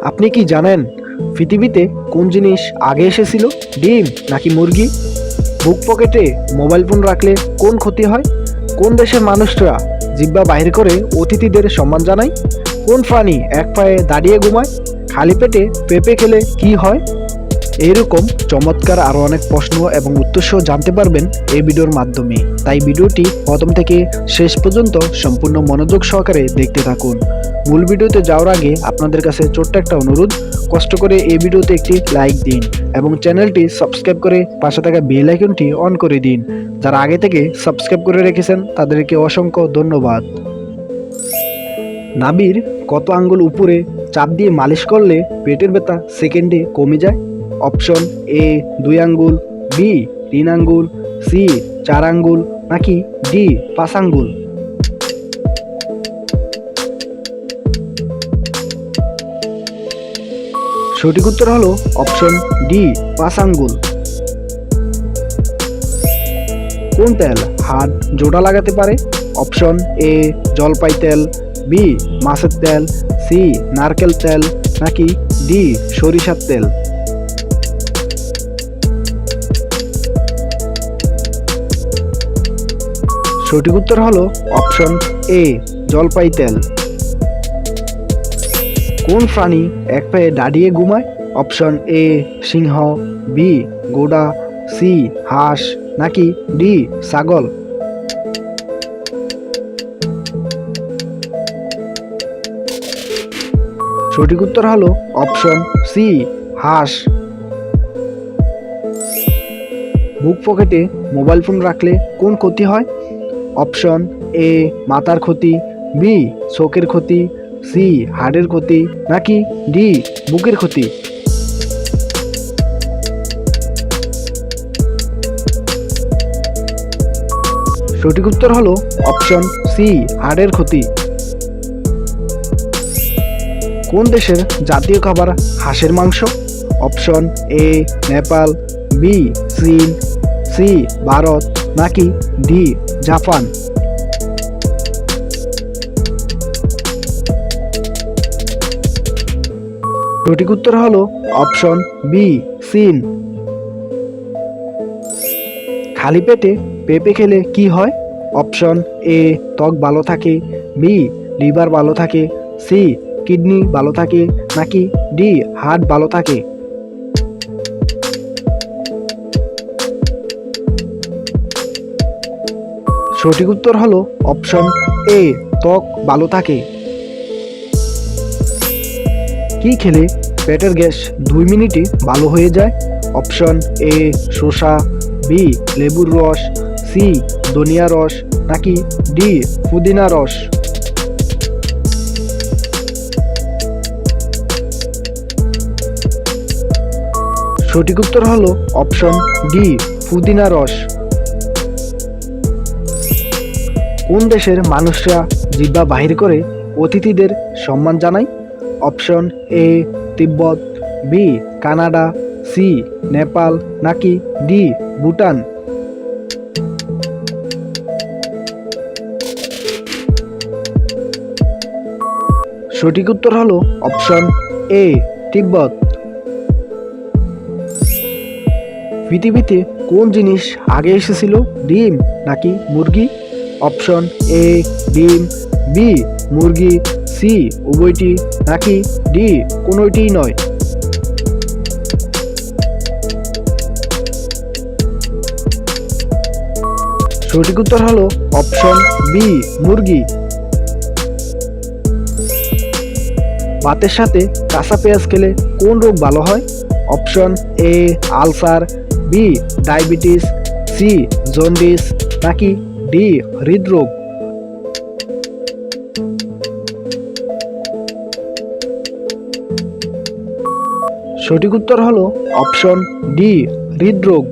আপনি কি জানেন পৃথিবীতে কোন জিনিস আগে এসেছিল, ডিম নাকি মুরগি? বুক পকেটে মোবাইল ফোন রাখলে কোন ক্ষতি হয়? কোন দেশের মানুষরা জিহ্বা বাহির করে অতিথিদের সম্মান জানায়? কোন প্রাণী এক পায়ে দাঁড়িয়ে ঘুমায়? খালি পেটে পেঁপে খেলে কি হয়? এইরকম চমৎকার আরও অনেক প্রশ্ন এবং উত্তর সহ জানতে পারবেন এই ভিডিওর মাধ্যমে। তাই ভিডিওটি প্রথম থেকে শেষ পর্যন্ত সম্পূর্ণ মনোযোগ সহকারে দেখতে থাকুন। মূল ভিডিওতে যাওয়ার আগে আপনাদের কাছে ছোট্ট একটা অনুরোধ, কষ্ট করে এই ভিডিওতে একটি লাইক দিন এবং চ্যানেলটি সাবস্ক্রাইব করে পাশে থাকা বেল আইকনটি অন করে দিন। যারা আগে থেকে সাবস্ক্রাইব করে রেখেছেন তাদেরকে অসংখ্য ধন্যবাদ। নাভির কত আঙ্গুল উপরে চাপ দিয়ে মালিশ করলে পেটের ব্যথা সেকেন্ডে কমে যায়? অপশন এ 2 আঙ্গুল, বি 3 আঙ্গুল, সি 4 আঙ্গুল, নাকি ডি 5 আঙ্গুল? সঠিক উত্তর হলো অপশন ডি 5 আঙ্গুল। কোন তেল হাত জোড়া লাগাতে পারে? অপশন এ জলপাই তেল, বি মাছের তেল, সি নারকেল তেল, নাকি ডি সরিষার তেল? সঠিক উত্তর হলো অপশন এ জলপাই তেল। কোন প্রাণী এক পায়ে দাঁড়িয়ে ঘুমায়? অপশন এ সিংহ, বি ঘোড়া, সি হাঁস, নাকি ডি ছাগল? সঠিক উত্তর হলো অপশন সি হাঁস। বুক পকেটে মোবাইল ফোন রাখলে কোন ক্ষতি হয়? অপশন এ মাথার ক্ষতি, বি চোখের ক্ষতি, সি হাড়ের ক্ষতি, নাকি ডি বুকের ক্ষতি? সঠিক উত্তর হলো অপশন সি হাড়ের ক্ষতি। কোন দেশের জাতীয় খাবার হাঁসের মাংস? অপশন এ নেপাল, বি চীন, সি ভারত, নাকি ডি জাপান? সঠিক উত্তর হলো অপশন বি চীন। খালি পেটে পেঁপে খেলে কি হয়? অপশন এ ত্বক ভালো থাকে, বি লিভার ভালো থাকে, সি কিডনি ভালো থাকে, নাকি ডি হার্ট ভালো থাকে? সঠিক উত্তর হলো অপশন এ ত্বক ভালো থাকে। কি খেলে পেটের গ্যাস 2 মিনিটে ভালো হয়ে যায়? অপশন এ শসা, বি লেবুর রস, সি ধনিয়া রস, নাকি ডি পুদিনা রস? সঠিক উত্তর হলো অপশন ডি পুদিনা রস। কোন দেশের মানুষরা জিহ্বা বাহির করে অতিথিদের সম্মান জানায়? Option A Tibet, B Canada, C Nepal, নাকি ডি ভুটান? সঠিক উত্তর হলো অপশন এ তিব্বত। পৃথিবীতে কোন জিনিস আগে এসেছিল, ডিম নাকি মুরগি? অপশন এ ডিম, বি মুরগি, সি উভয়টি, নাকি ডি কোনোটিই নয়? সঠিক উত্তর হলো অপশন বি মুরগি। ভাতের সাথে কাঁচা পেঁয়াজ খেলে কোন রোগ ভালো হয়? Option A ulcer, B diabetes, C jaundice, নাকি ডি হৃদরোগ? সঠিক উত্তর হলো অপশন ডি হৃদরোগ।